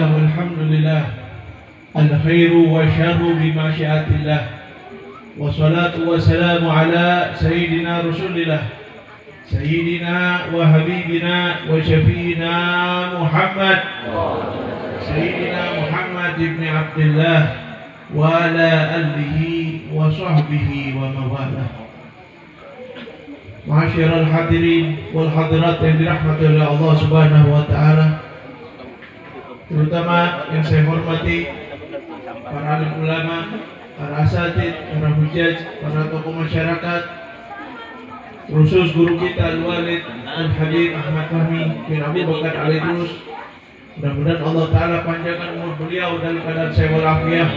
Bismillah walhamdulillah. Al-khairu wa syarru bimasyiatillah. Wassalatu wassalamu ala Sayyidina Rasulillah, Sayyidina wa Habibina wa Syafiina Muhammad, Sayyidina Muhammad ibn Abdullah wa ala alihi wa sahbihi wa mawalah. Ma'asyiral hadirin wal hadirat yang dirahmati oleh Allah Subhanahu wa taala, terutama yang saya hormati para alim ulama, para asatid, para hujaj, para tokoh masyarakat, khusus guru kita Al-Walid Al-Habib Ahmad Fahmi bin Abu Bakar Al-Idrus. Mudah-mudahan Allah Ta'ala panjangkan umur beliau dalam keadaan sehat walafiat,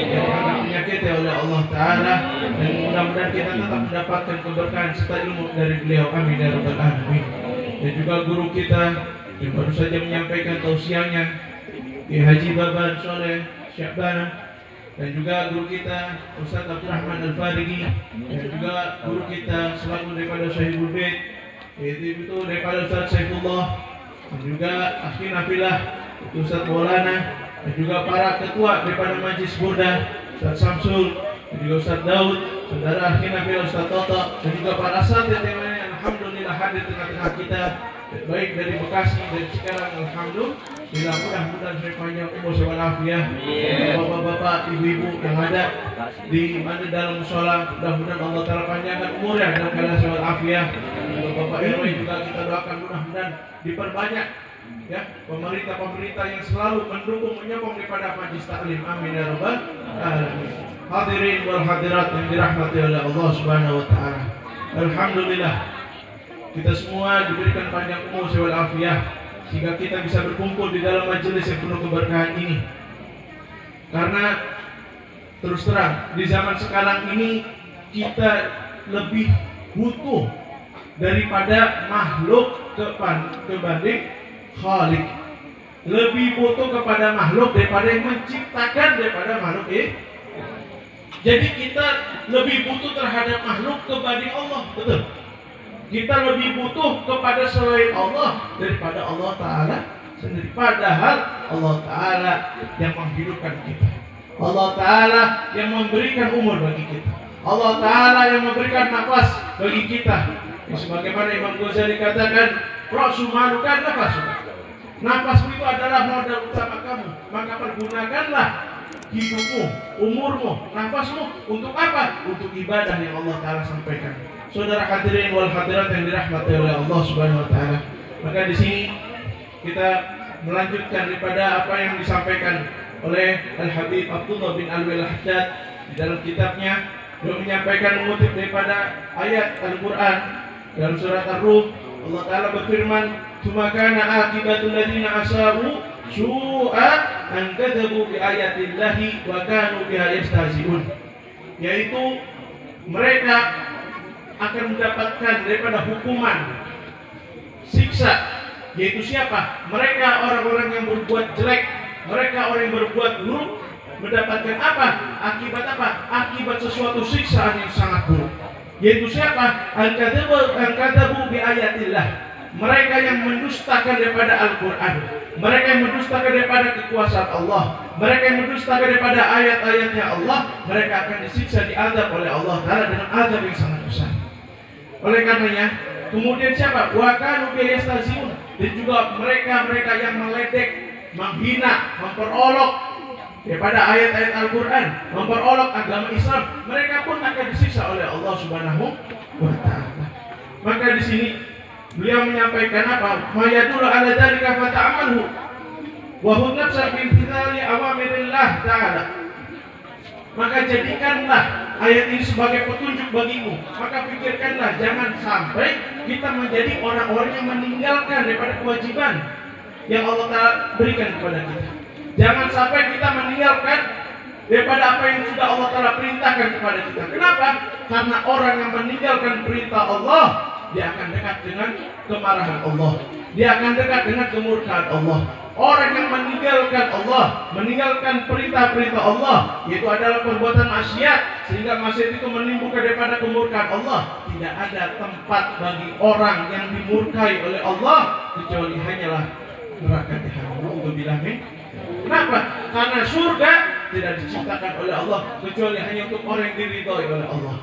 yang tidak penyakit oleh Allah Ta'ala, dan mudah-mudahan kita tetap mendapatkan keberkahan serta ilmu dari beliau. Amin ya rabbal alamin. Dan juga guru kita yang baru saja menyampaikan tausiahnya, Ki Haji Baban Soleh Syakbana, dan juga guru kita Ustaz Abdurrahman Al-Farigi, dan juga guru kita selaku daripada Sahibul Bait, yaitu daripada Ustaz Saifullah, dan juga Akhil Nafilah Ustaz Maulana, dan juga para ketua daripada Majlis Burda Ustaz Samsul, dan juga Ustaz Daud, saudara Akhil Nafilah Ustaz Toto, dan juga para asatid yang lain yang alhamdulillah hadir tengah-tengah kita, baik dari Bekasi dan Cikarang. Alhamdulillah, mudah-mudahan saya panjang umur walafiat, bapak-bapak, ibu-ibu yang ada di mana dalam mushola, mudah-mudahan Allah Ta'ala panjangkan umurnya dalam keadaan walafiat. Bapak RW juga kita doakan mudah-mudahan diperbanyak ya pemerintah-pemerintah yang selalu mendukung menyokong daripada majlis taklim. Amin ya rabbal alamin. Hadirin wal hadirat yang dirahmati oleh Allah Subhanahu wa taala. Alhamdulillah, kita semua diberikan panjang umur walafiat sehingga kita bisa berkumpul di dalam majelis yang penuh keberkahan ini. Karena terus terang di zaman sekarang ini kita lebih butuh daripada makhluk kebanding Khalik. Lebih butuh kepada makhluk daripada yang menciptakan daripada makhluk. Jadi kita lebih butuh terhadap makhluk kebanding Allah. Betul. Kita lebih butuh kepada selain Allah daripada Allah Ta'ala sendiri. Padahal Allah Ta'ala yang menghidupkan kita, Allah Ta'ala yang memberikan umur bagi kita, Allah Ta'ala yang memberikan nafas bagi kita. Sebagaimana Imam Ghazali katakan, Rasul malukan nafasmu. Nafasmu itu adalah modal utama kamu, maka pergunakanlah hidupmu, umurmu, nafasmu untuk apa? Untuk ibadah yang Allah Ta'ala sampaikan. Saudara hadirin wal hadirat yang dirahmati oleh Allah Subhanahu wa taala. Maka di sini kita melanjutkan daripada apa yang disampaikan oleh Al-Habib Abdullah bin Alwi Al-Haddad di dalam kitabnya. Beliau menyampaikan mengutip daripada ayat Al-Qur'an dalam surat Ar-Rum. Allah Ta'ala berfirman, "Tsumma kana aqibatul ladzina asabu su'a an kadzabu bi ayatillahi wa kanu biha yastahzi'un." Yaitu mereka akan mendapatkan daripada hukuman siksa, yaitu siapa? Mereka orang-orang yang berbuat jelek, mereka orang yang berbuat buruk mendapatkan apa? Akibat apa? Akibat sesuatu siksaan yang sangat buruk. Yaitu siapa? Al-kadzabu bi ayatillah. Mereka yang mendustakan daripada Al-Quran, mereka yang mendustakan daripada kekuasaan Allah, mereka yang mendustakan daripada ayat-ayatnya Allah, mereka akan disiksa, diazab oleh Allah Ta'ala dengan azab yang sangat besar. Oleh karenanya, kemudian siapa? Wa kanu yastahzi'un, dan juga mereka yang meledek, menghina, memperolok daripada ayat-ayat Al-Qur'an, memperolok agama Islam, mereka pun akan disiksa oleh Allah Subhanahu wa taala. Maka di sini beliau menyampaikan apa? Mayadul ala dzalika fata'amalu wa hum nafsa bi imtithali awamirillah ta'ala. Maka jadikanlah ayat ini sebagai petunjuk bagimu. Maka pikirkanlah, jangan sampai kita menjadi orang-orang yang meninggalkan daripada kewajiban yang Allah Ta'ala berikan kepada kita. Jangan sampai kita meninggalkan daripada apa yang sudah Allah Ta'ala perintahkan kepada kita. Kenapa? Karena orang yang meninggalkan perintah Allah, dia akan dekat dengan kemarahan Allah, dia akan dekat dengan kemurkaan Allah. Orang yang meninggalkan Allah, meninggalkan perintah-perintah Allah, yaitu adalah perbuatan maksiat, sehingga maksiat itu menimbulkan daripada kemurkaan Allah. Tidak ada tempat bagi orang yang dimurkai oleh Allah kecuali hanyalah neraka jahanam. Untuk bilang Kenapa? Karena surga tidak diciptakan oleh Allah kecuali hanya untuk orang yang diridhoi oleh Allah.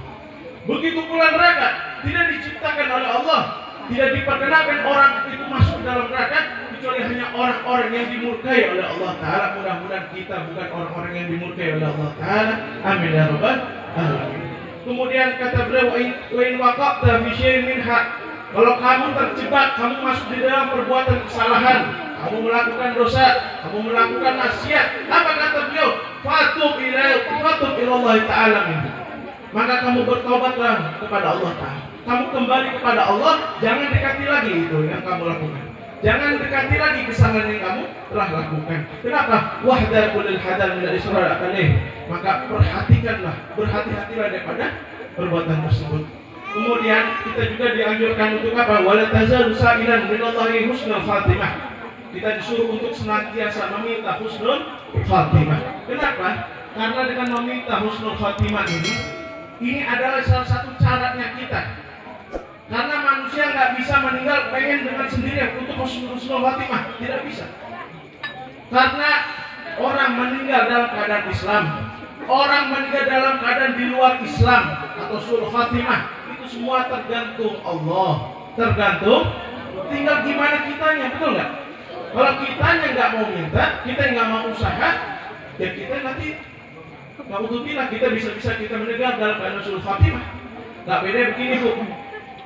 Begitu pula neraka tidak diciptakan oleh Allah, tidak diperkenalkan orang itu masuk dalam neraka kecuali hanya orang-orang yang dimurkai oleh Allah Ta'ala. Mudah-mudahan kita bukan orang-orang yang dimurkai oleh Allah Ta'ala. Amin ya rabbal alamin. Kemudian kata beliau, wa in waqa'ta fi syai'in minha, kalau kamu terjebak, kamu masuk di dalam perbuatan kesalahan, kamu melakukan dosa, kamu melakukan maksiat, apa kata beliau? Fatub ilallah Ta'ala minhu, maka kamu bertobatlah kepada Allah Ta'ala. Kamu kembali kepada Allah, jangan dekati lagi itu yang kamu lakukan. Jangan dekati lagi kesalahan yang kamu telah lakukan. Kenapa? Wahdar kulil hadar min al-israr akalih. Maka perhatikanlah, berhati-hatilah daripada perbuatan tersebut. Kemudian kita juga dianjurkan untuk apa? Wala tazalu sa'ilan minallahi husnul khatimah. Kita disuruh untuk senantiasa meminta husnul khatimah. Kenapa? Karena dengan meminta husnul khatimah ini adalah salah satu caranya kita. Karena manusia nggak bisa meninggal pengen dengan sendiri untuk husnul khatimah, tidak bisa. Karena orang meninggal dalam keadaan Islam, orang meninggal dalam keadaan di luar Islam atau husnul khatimah, itu semua tergantung Allah. Tergantung, tinggal gimana kitanya, betul nggak? Kalau kitanya nggak mau minta, kita nggak mau usaha, ya kita nanti naudzubillah kita bisa kita meninggal dalam keadaan husnul khatimah. Nggak beda begini Bu.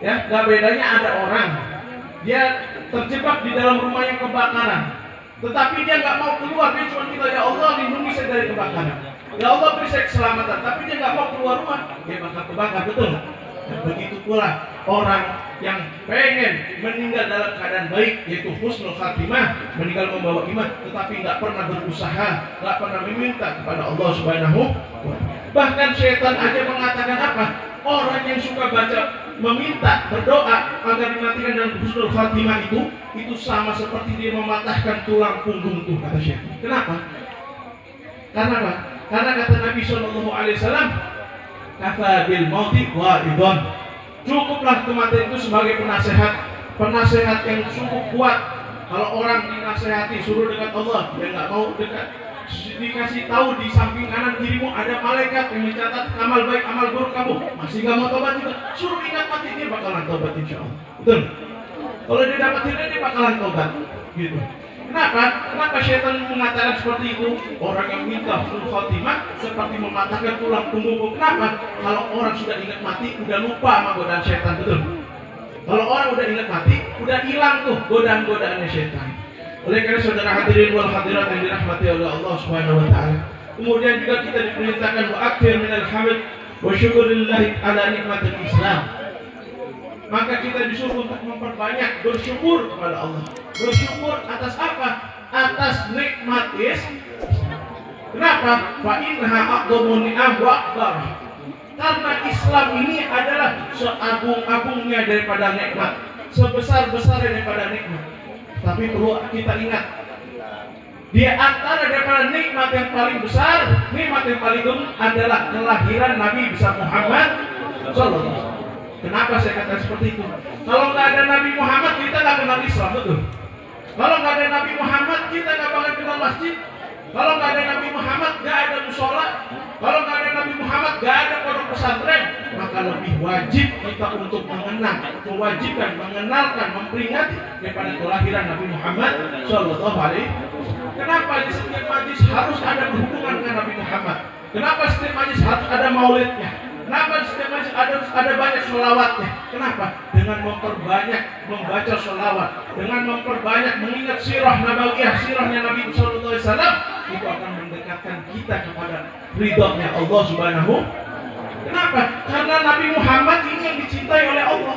Ya, gak bedanya ada orang dia terjebak di dalam rumah yang kebakaran, tetapi dia nggak mau keluar. Dia cuma minta, ya Allah lindungi saya dari kebakaran, ya Allah beri saya keselamatan, tapi dia nggak mau keluar rumah, dia bakal kebakar, betul? Dan begitu pula orang yang pengen meninggal dalam keadaan baik, yaitu husnul khatimah, meninggal membawa iman, tetapi nggak pernah berusaha, nggak pernah meminta kepada Allah Subhanahu wa Ta'ala. Bahkan setan aja mengatakan apa? Orang yang suka baca, meminta, berdoa agar dimatikan dalam husnul khatimah itu sama seperti dia mematahkan tulang punggung tuh, kata Syekh. Kenapa? Karena apa? Karena kata Nabi SAW, kafa bil mauti wa'idon. Cukuplah kematian itu sebagai penasehat yang cukup kuat. Kalau orang dinasehati suruh dekat Allah, dia nggak mau dekat. Dikasih tahu di samping kanan kirimu ada malaikat yang mencatat amal baik amal buruk kamu, masih nggak mau tobat juga, suruh ingat mati, dia bakalan tobat insya Allah. Betul? Kalau dia dapat hidayah, dia bakalan tobat gitu. Kenapa? Kenapa syaitan mengatakan seperti itu? Orang yang minta husnul khatimah seperti mematahkan tulang punggung. Kenapa? Kalau orang sudah ingat mati, udah lupa sama godaan syaitan, betul? Kalau orang udah ingat mati, udah hilang tuh godaan-godaannya syaitan. Oleh karena saudara hadirin wal hadirat yang dirahmati oleh Allah Subhanahu wa Ta'ala, kemudian juga kita diperintahkan wa akthir minal hamd wa syukurillahi ala nikmatil Islam. Maka kita disuruh untuk memperbanyak bersyukur kepada Allah. Bersyukur atas apa? Atas nikmat Islam. Kenapa? Fa innaha aqdamu ni'am wa akbar. Karena Islam ini adalah seagung-agungnya daripada nikmat, sebesar-besarnya daripada nikmat. Tapi perlu kita ingat, di antara daripada nikmat yang paling besar, nikmat yang paling agung adalah kelahiran Nabi besar Muhammad Sallallahu Alaihi Wasallam. Kenapa saya katakan seperti itu? Kalau nggak ada Nabi Muhammad, kita nggak kenal Islam, betul? Kalau nggak ada Nabi Muhammad, kita nggak bakal kenal masjid. Kalau nggak ada Nabi Muhammad, nggak ada musola. Kalau nggak ada Nabi Muhammad, nggak ada pondok pesantren. Maka lebih wajib kita untuk mewajibkan, mengenalkan, memperingati daripada kelahiran Nabi Muhammad Sallallahu Alaihi Wasallam. Kenapa di setiap majlis harus ada berhubungan dengan Nabi Muhammad? Kenapa setiap majlis harus ada maulidnya? Kenapa setiap majlis ada banyak sholawatnya? Kenapa? Dengan memperbanyak membaca sholawat, dengan memperbanyak mengingat sirah nabawiyah, sirahnya Nabi Sallallahu Alaihi Wasallam, itu akan mendekatkan kita kepada ridhonya Allah Subhanahu. Kenapa? Karena Nabi Muhammad ini yang dicintai oleh Allah.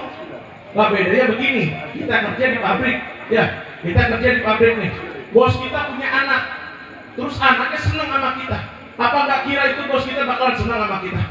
Gak bedanya begini, kita kerja di pabrik, ya, kita kerja di pabrik nih. Bos kita punya anak, terus anaknya senang sama kita. Apa nggak kira itu bos kita bakalan senang sama kita?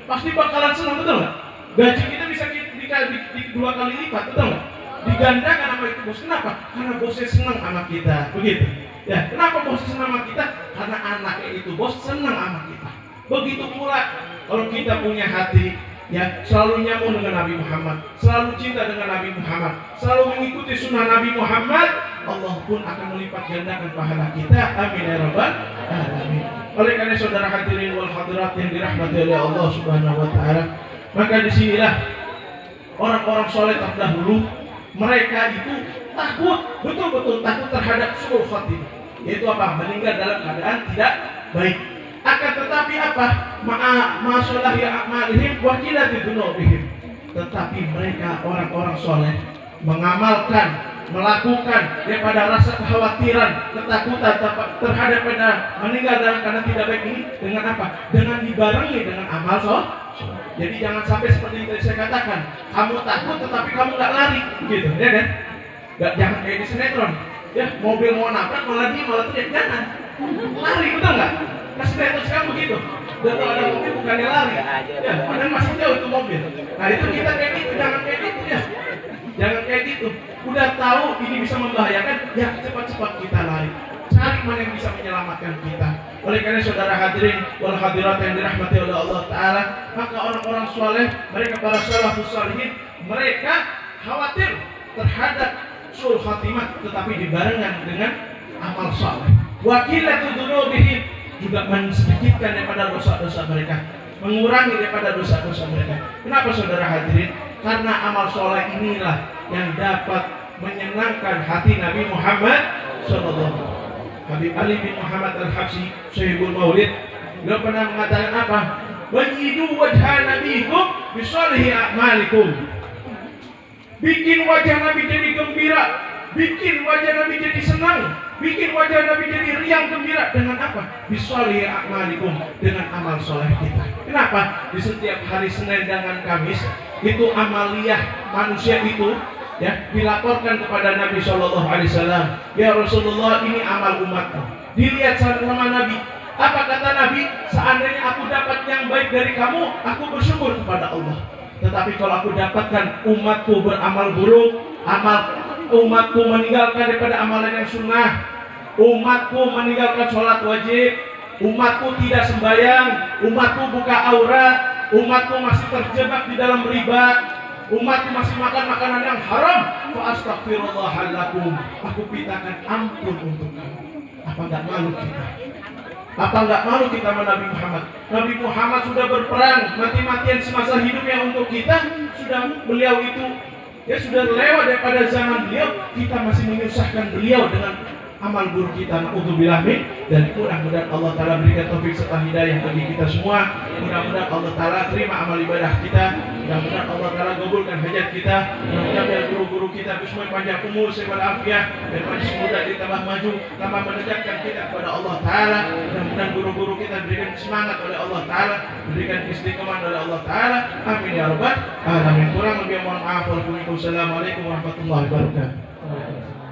Pasti bakalan senang, betul nggak? Gaji kita bisa di 2 kali lipat, betul nggak? Digandakan sama itu bos. Kenapa? Karena bosnya senang sama kita, begitu. Ya, kenapa bosnya senang sama kita? Karena anaknya itu bos senang sama kita. Begitu pula kalau kita punya hati, ya, selalu nyambung dengan Nabi Muhammad, selalu cinta dengan Nabi Muhammad, selalu mengikuti sunnah Nabi Muhammad, Allah pun akan melipat gandakan pahala kita. Amin ya rabbal alamin. Oleh karena saudara hadirin wal hadirat yang dirahmati oleh Allah Subhanahu wa taala, maka disinilah orang-orang soleh terdahulu, mereka itu takut, betul-betul takut terhadap suul khatimah, yaitu apa? Meninggal dalam keadaan tidak baik. Akan tetapi apa? Ma'asolahi a'malihim wa qillati dzunubihim. Tetapi mereka orang-orang soleh mengamalkan, melakukan daripada rasa kekhawatiran, ketakutan terhadap pada meninggal dalam keadaan tidak baik ini dengan apa? Dengan dibarengi dengan amal soleh. Jadi jangan sampai seperti yang tadi saya katakan, kamu takut tetapi kamu nggak lari, gitu, ya kan? Jangan kayak di sinetron, ya mobil mau nabrak malah teriak, jangan lari, betul nggak? Nah sinetron sekarang begitu, dan kalau ada mobil bukannya lari, ya padahal masih jauh itu mobil. Nah itu kita kayak gitu, jangan kayak gitu ya, jangan kayak gitu. Udah tahu ini bisa membahayakan, ya cepat-cepat kita lari. Cari mana yang bisa menyelamatkan kita. Oleh karena saudara hadirin wal hadirat yang dirahmati oleh Allah Ta'ala, maka orang-orang soleh, mereka para salafus salihin, mereka khawatir terhadap suul khatimah, tetapi dibarengan dengan amal soleh. Wa qillatu dzunubihim, juga mensedikitkan daripada dosa-dosa mereka, mengurangi daripada dosa-dosa mereka. Kenapa saudara hadirin? Karena amal soleh inilah yang dapat menyenangkan hati Nabi Muhammad SAW. Habib Ali bin Muhammad Al-Habsyi, Sahibul Maulid, beliau pernah mengatakan apa? Wajidu wajha nabikum bisolihi a'malikum. Bikin wajah Nabi jadi gembira, bikin wajah Nabi jadi senang, bikin wajah Nabi jadi riang gembira dengan apa? Bisolihi a'malikum, dengan amal soleh kita. Kenapa? Di setiap hari Senin dan Kamis itu amaliyah manusia itu ya dilaporkan kepada Nabi Shallallahu Alaihi Wasallam, ya Rasulullah, ini amal umatku. Dilihat sama Nabi, apa kata Nabi? Seandainya aku dapat yang baik dari kamu, aku bersyukur kepada Allah. Tetapi kalau aku dapatkan umatku beramal buruk, umatku meninggalkan daripada amalan yang sunnah, umatku meninggalkan sholat wajib, umatku tidak sembahyang, umatku buka aurat, umatku masih terjebak di dalam riba, umatku masih makan makanan yang haram, fa astaghfirullahaladzim, aku mintakan ampun untuk kamu. Apa enggak malu kita? Apa enggak malu kita sama Nabi Muhammad? Nabi Muhammad sudah berperang mati-matian semasa hidupnya untuk kita, sudah beliau itu ya sudah lewat daripada zaman beliau, kita masih menyusahkan beliau dengan amal buruk kita. Na'udzubillah min. Dan mudah-mudahan Allah Ta'ala berikan taufik serta hidayah bagi kita semua. Mudah-mudahan Allah Ta'ala terima amal ibadah kita. Mudah-mudahan Allah Ta'ala gabulkan hajat kita. Mudah-mudahan guru-guru kita bismillah panjang umur, sehat walafiat, dan majlis muda ditambah maju, tambah mendekatkan kita kepada Allah Ta'ala. Mudah-mudahan guru-guru kita diberikan semangat oleh Allah Ta'ala, diberikan istiqomah oleh Allah Ta'ala. Amin ya rabbal alamin. Kurang lebih mohon maaf. Wassalamualaikum warahmatullahi wabarakatuh.